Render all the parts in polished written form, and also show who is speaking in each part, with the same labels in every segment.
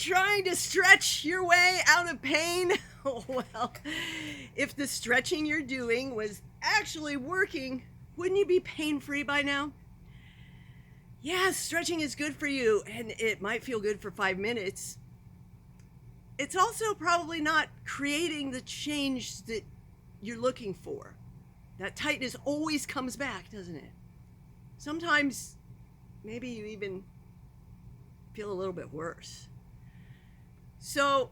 Speaker 1: trying to stretch your way out of pain? Well, if the stretching you're doing was actually working, wouldn't you be pain-free by now? Yeah, stretching is good for you, and it might feel good for 5 minutes. It's also probably not creating the change that you're looking for. That tightness always comes back, doesn't it? Sometimes maybe you even feel a little bit worse. So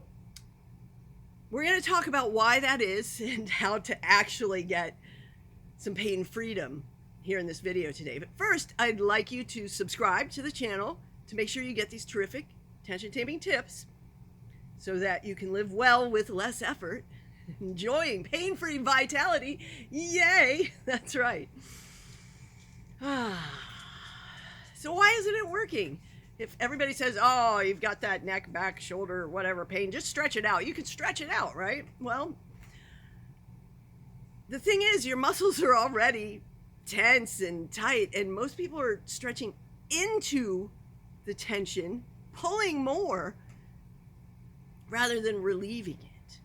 Speaker 1: we're going to talk about why that is and how to actually get some pain freedom here in this video today. But first, I'd like you to subscribe to the channel to make sure you get these terrific tension taming tips so that you can live well with less effort, enjoying pain-free vitality. Yay! That's right. So why isn't it working? If everybody says, oh, you've got that neck, back, shoulder, whatever pain, just stretch it out. You can stretch it out, right? Well, the thing is, your muscles are already tense and tight, and most people are stretching into the tension, pulling more rather than relieving it.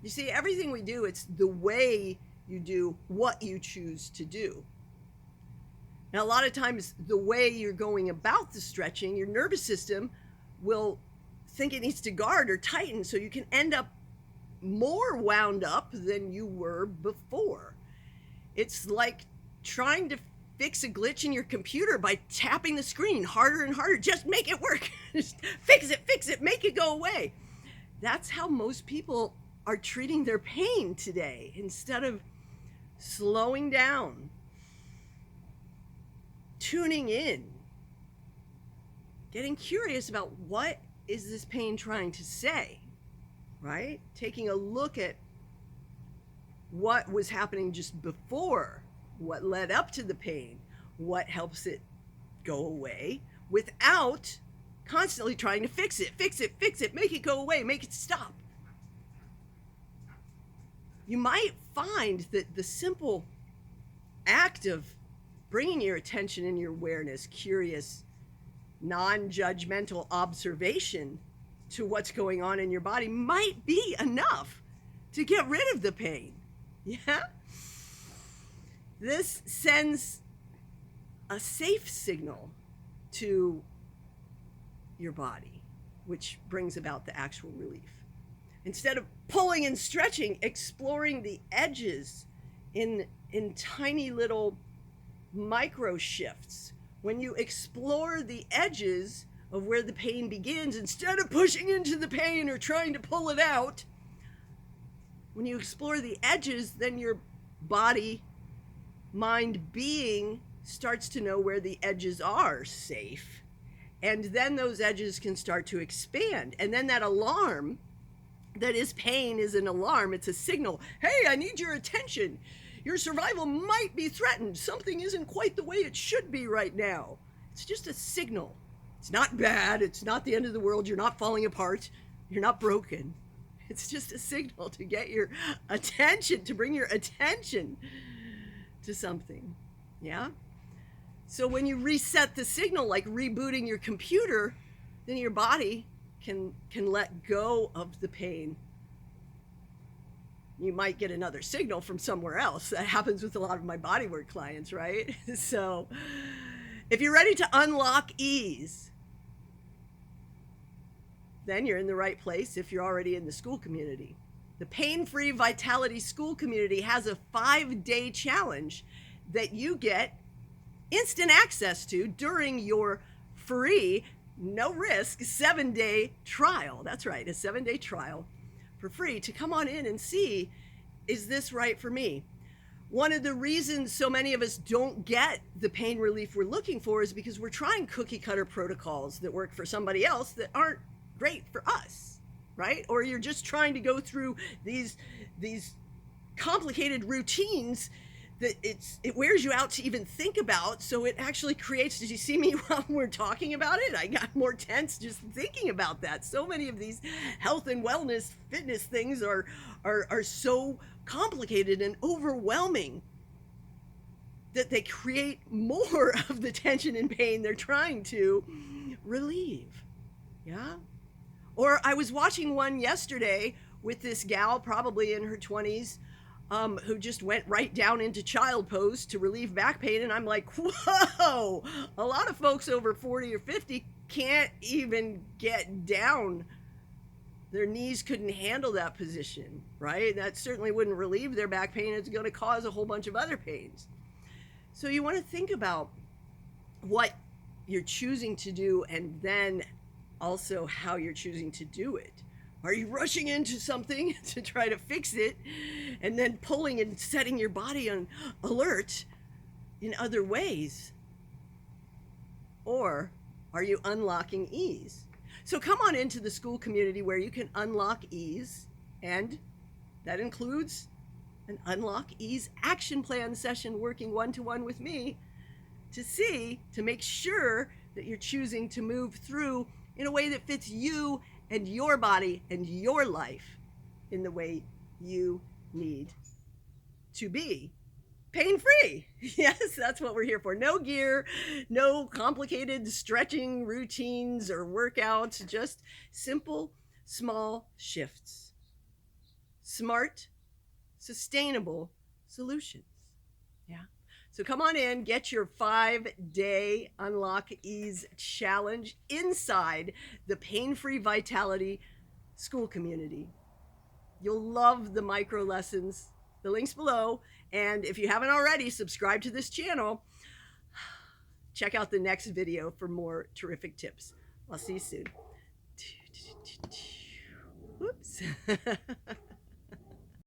Speaker 1: You see, everything we do, it's the way you do what you choose to do. Now, a lot of times, the way you're going about the stretching, your nervous system will think it needs to guard or tighten, so you can end up more wound up than you were before. It's like trying to fix a glitch in your computer by tapping the screen harder and harder. Just make it work. Just fix it, make it go away. That's how most people are treating their pain today, instead of slowing down, tuning in, getting curious about what is this pain trying to say, right? Taking a look at what was happening just before, what led up to the pain, what helps it go away, without constantly trying to fix it, make it go away, make it stop. You might find that the simple act of bringing your attention and your awareness, curious, non-judgmental observation to what's going on in your body might be enough to get rid of the pain. Yeah? This sends a safe signal to your body, which brings about the actual relief. Instead of pulling and stretching, exploring the edges in tiny little micro shifts. When you explore the edges of where the pain begins, instead of pushing into the pain or trying to pull it out, when you explore the edges, then your body, mind, being starts to know where the edges are safe. And then those edges can start to expand. And then that alarm, that is pain, is an alarm. It's a signal. Hey, I need your attention. Your survival might be threatened. Something isn't quite the way it should be right now. It's just a signal. It's not bad. It's not the end of the world. You're not falling apart. You're not broken. It's just a signal to get your attention, to bring your attention to something. Yeah? So when you reset the signal, like rebooting your computer, then your body can let go of the pain. You might get another signal from somewhere else. That happens with a lot of my bodywork clients, right? So if you're ready to unlock ease, then you're in the right place if you're already in the school community. The Pain-Free Vitality School Community has a 5-day challenge that you get instant access to during your free, no risk, 7-day trial. That's right, a 7-day trial for free to come on in and see, is this right for me? One of the reasons so many of us don't get the pain relief we're looking for is because we're trying cookie cutter protocols that work for somebody else that aren't great for us, right? Or you're just trying to go through these complicated routines that it wears you out to even think about. So it actually creates, did you see me while we're talking about it? I got more tense just thinking about that. So many of these health and wellness, fitness things are so complicated and overwhelming that they create more of the tension and pain they're trying to relieve. Yeah? Or I was watching one yesterday with this gal, probably in her 20s, who just went right down into child pose to relieve back pain. And I'm like, whoa, a lot of folks over 40 or 50 can't even get down. Their knees couldn't handle that position, right? That certainly wouldn't relieve their back pain. It's going to cause a whole bunch of other pains. So you want to think about what you're choosing to do, and then also how you're choosing to do it. Are you rushing into something to try to fix it and then pulling and setting your body on alert in other ways? Or are you unlocking ease? So come on into the school community where you can unlock ease, and that includes an Unlock Ease action plan session working one-to-one with me to make sure that you're choosing to move through in a way that fits you and your body and your life in the way you need to be pain-free. Yes, that's what we're here for. No gear, no complicated stretching routines or workouts, just simple, small shifts. Smart, sustainable solutions. Yeah. So come on in, get your 5-day Unlock Ease challenge inside the Pain-Free Vitality school community. You'll love the micro lessons. The link's below. And if you haven't already, subscribe to this channel. Check out the next video for more terrific tips. I'll see you soon. Whoops.